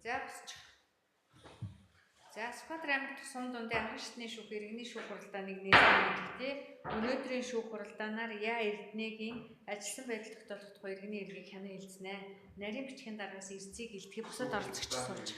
За босчих. За Скватр аймагт тусам дундын анхан шатны шүүх иргэний шүүх хуралдааныг нээлттэй өнөөдрийн шүүх хуралдаанаар Яа Эрдэнэгийн ажилласан байдал тогтоох тухай иргэний эргийг хяна хэлцэнэ. Нарийн бичгийн дараагаас эрсцийг илтгэх бусад оролцогч сурч.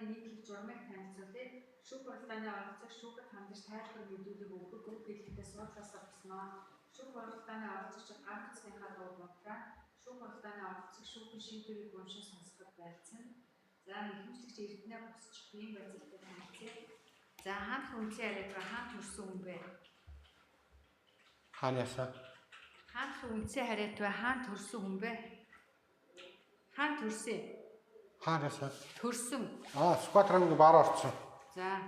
Нийтлэг журмыг танилцуулъя. Шүүх хуралдааны оролцогч шүүхэд хандаж тайлбар мэдүүлэг өгөх бүх хэлэхдээ суудлаасаа босноо. Шүүх хуралдааны оролцогч гар утасныхаа дуу муутраа шүүх хуралдааны оролцогч шүүхийн шийдвэрийг уншин сонсоход байлцсан. За нэхэмжлэгч Эрдэнэ босчих ийм байцaalтай танилцъя. За хаанх үнцэн яриагаа хаант төрсөн хүн бэ? Хаанасаа? Хаанх үнцэн хариатваа хаант төрсөн хүн бэ? Хаант төрсөн? Хаанасаа? Төрсөн. Скватрамыг баар орсон. За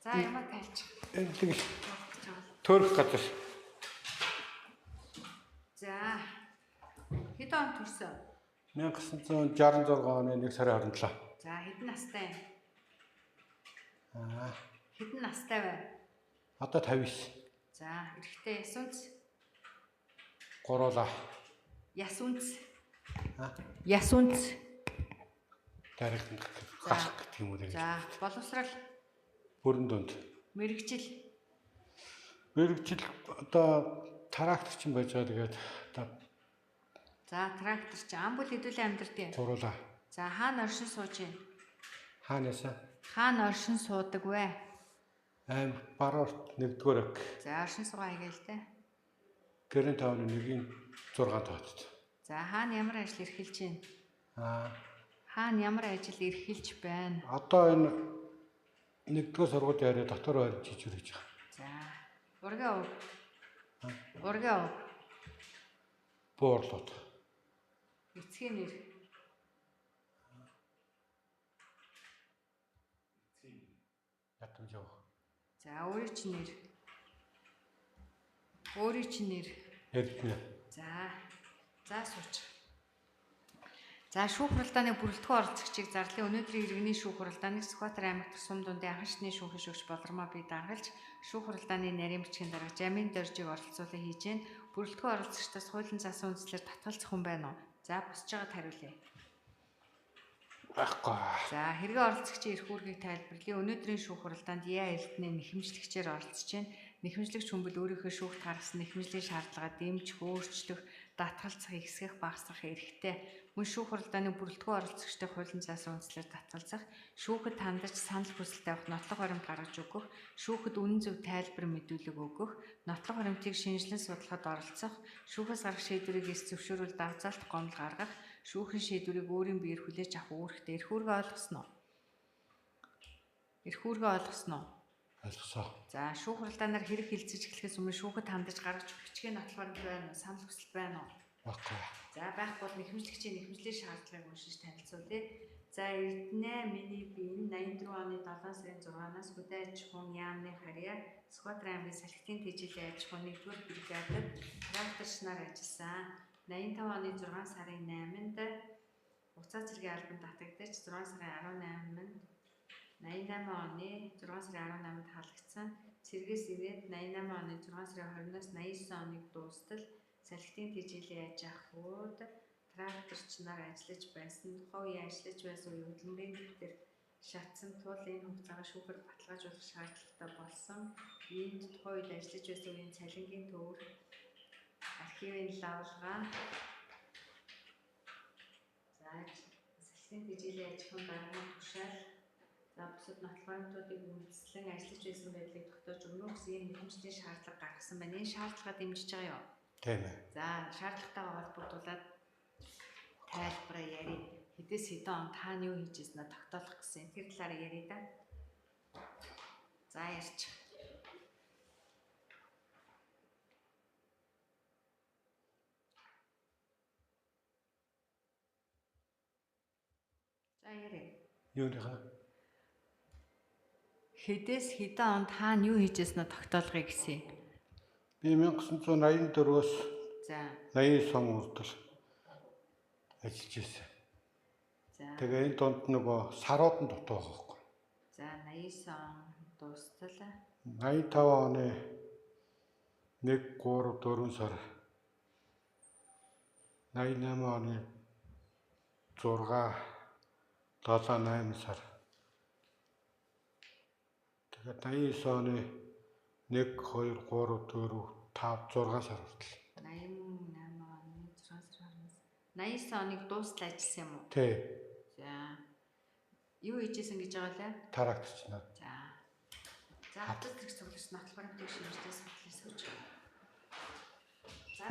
ямар тайлчих. Тэгэл төрөх газар. За хэд он төрсөн? 1966 оны 1 сарын 27. За хэдэн настай? Хэдэн настай вэ? Одоо 59. За эрэгтэй ясунц? Гуруула. Ясунц? Ясунц? Тарих гах гэх юм уу. За боловсрал? Бүрэн дунд. Мэргэжил? Мэргэжил одоо тракторч юм байж байгаа. Тэгээд одоо за тракторч ам бүл хэдүүлэн амьдардаг. Гуруула. За хаана оршин сууж байна? Хаанасаа? Хаана оршин суудаг вэ? Баруурт 1-р аг. За оршин суугаа хийгээл. Гэрэн тавны 1-6 тоотод. За хаана ямар ажил эрхэлж байна? Хаана ямар ажил эрхэлж байна? Одоо энэ 1-р сургууль яриа дотор байр жижиг хийж байгаа. За ургаа өг. Ургаа өг. Буурлууд. Эцгийн нэр. Ятамж яв. За өөрийн чинь нэр. Өөрийн чинь нэр. Эрдэнэ. За сууч. За шүүх хуралдааны бүрэлдэхүүн оролцогчийг зарлын өнөөдрийн иргэний шүүх хуралдааныг Скватр аймагт тусам дундын анхан шатны шүүхийн шүүгч Болормоо бий даргалж шүүх хуралдааны нарийн бичгийн дарга Жамин Доржиг оролцуулан хийж гэн бүрэлдэхүүн оролцогчдоос хуулийн заасан үндслээр татгалзах хүн байна уу? За босч байгаад хариулъя. Байхгүй. За хэрэг оролцогчийн эрх үүргийг тайлбарлая. Өнөөдрийн шүүх хуралдаанд Яа Эрдэнэ нэхэмжлэгчээр оролцож байна. Нэхэмжлэгч хүмбэл өөрийнхөө шүүхт гаргасан нэхэмжлийн шаардлагаа дэмжих, өөрчлөх, татгалзах, ихсгэх, багасгах эрхтэй. Мөн шүүх хуралдааны бүрэлдэхүүн оролцогчтой хуулийн заасан үндслээр татгалзах, шүүхэд хандаж санал хүсэлт авах, нотлох баримт гаргаж өгөх, шүүхэд үнэн зөв тайлбар мэдүүлэг өгөх, нотлох баримтыг шинжилэн судлахад оролцох, шүүхээс гарах шийдвэрийг эрс зөвшөөрүүл давзаалт гомдол гаргах, шүүхийн шийдвэрийг өөрийн биеэр хүлээж авах үүрэгтэй. Эрх үүргээ ойлгосноо? Эрх үүргээ ойлгосноо? Ойлгосоо. За шүүх хуралдаанаар хэрэг хилцэж эхлэхээс өмнө шүүхэд хандаж гаргаж бичгийн нотлох баримт байна уу? Санал хүсэлт байна уу? Баггүй. За байхгүй бол нэхэмжлэгчийн нэхэмжлийн шаардлагыг уншиж танилцуулъя. За Эрдэнэ миний биеийн 84 оны 7 сарын 6-наас хөдөө аж ахуйн яамны харьяа Скватр аймгийн салхитын тэжээлийн аж ахуйн 1-р бригадад тракторч нар ажилласан. 85 оны 6 сарын 8-нд уцаа цэргийн албанд татагдаж 6 сарын 18-нд 88 оны 6 сарын 18-нд халагдсан. Цэргээс ирээд 88 оны 6 сарын 20-наас 89 оныг дуустал салхитын тэжээлийн аж ахуйд тракторч нар ажиллаж байсан. Тухайн үеийн ажиллаж байсан үеийн хөдөлмөрийн дэвтэр шатсан тул энэ хугацаагаа шүүхээр баталгаажуулах шаардлагатай болсон. Иймд тухайн үед ажиллаж байсан үеийн цалингийн төвөр архивын лавлгаа за салхитын тэжээлийн аж ахуйн даргын тушаал за бусад нотлогоомтуудыг үндэслэн ажиллаж байсан байдлыг тогтоож өгнө гэсэн ийм нэхэмжлийн шаардлага гаргасан байна. Энэ шаардлагаа дэмжиж байгаа юу? Тийм ээ. За шаардлагатайгаа холбогдуулаад тайлбараа ярив. Хэдээс хэдэн он та юу хийж ирсэнэ тогтоолох гэсэн. Тэр талаараа ярив да. За ярьч. За ярив. Юу нөхөө? Хэдээс хэдэн он та юу хийж ирсэнэ тогтоолгыг гэсэн. Би 1984-өөс за 89 он хүртэл ажиллаж байсан. За тэгээ энэ донд нөгөө сарууд нь дутуу байгаа байхгүй. за 89 он дуустал. 85 оны 1 3 4 сар 88 оны 6 7 8 сар тэгээд 89 оны 1 2 3 4 5 6 сар хүртэл. 88 оны 6 сараас 89 оныг дуустал ажилласан юм уу? Тий. За. Юу хийжсэн гэж байгаа лээ? Тараагч над. За. За хатад зэрэг цуглаж нотол баримтыг шимжлээ судлаа сууж. За.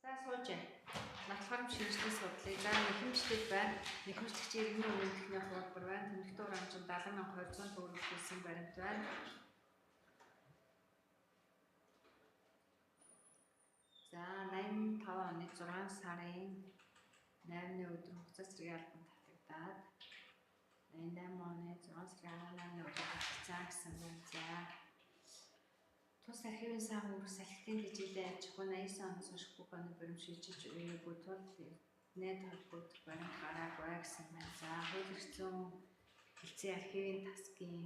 За сууж. Нотол баримт шимжлээ судлаа. За нэхэмжлэг байна. Нэхэмжлэгчийн иргэний өмнөхний хуулбар байна. Тэмдэгтэн орамжинд 70,200 төгрөг төлсөн баримт байна. За 85 оны 6 сарын 8-ны өдөр хугацаа цэцгийн албанд татагдаад 88 оны 6 сарын 18-ны өдөр татагдсан гэсэн байна. За тус архивын сан хөрс салхитын хичээлээ аж ахуй 89 оноос хойш бүх оны баримт шилжиж өгөөгүй тул нэт холбогдох баримт гараагүй гэсэн байна. За хууль эрх зүйн хэлцээ архивын тасгийн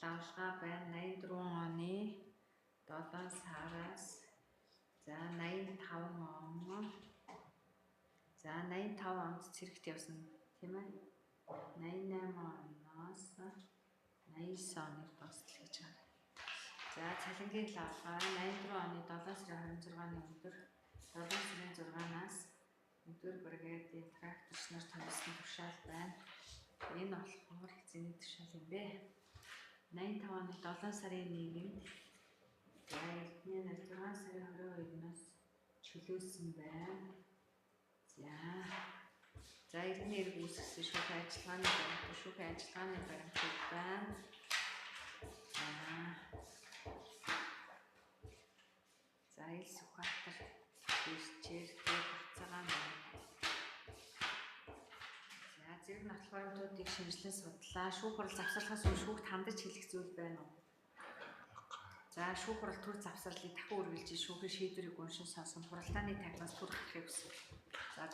лавлгаа байна. 84 оны 7 сараас за 85 он. За 85 онд цэрэгт явсан тийм ээ. 88 оноос 89 оныг дуустал гэж байна. За цалингийн лавлгаа 84 оны 7 сарын 26-ны өдөр 7 сарын 6-наас өдөр бригадын тракторч нар тавьсан тушаал байна. Энэ болохоор хэзээний тушаал юм бэ? 85 оны 7 сарын 1-нд за эхний нар 6 сарын 22-наас чөлөөсөн байна. За эрдэнэ эрг үүсгэсэн шүүхийн ажиллагааны баримтууд байна. За ил Сүхбаатар ирчээр хацагаан байна. За зэрэг нотол баримтуудыг шинжилэн судлаа. Шүүх хурал завсарлахаас өмнө шүүхт хандаж хэлэх зүйл байна уу? За шүүх хурал төр завсарлыг дахин үргэлжлүүлж шүүхийн шийдвэрийг уншин сонсон хуралдааны тайлбарлаас төр гарахыг хүсв. За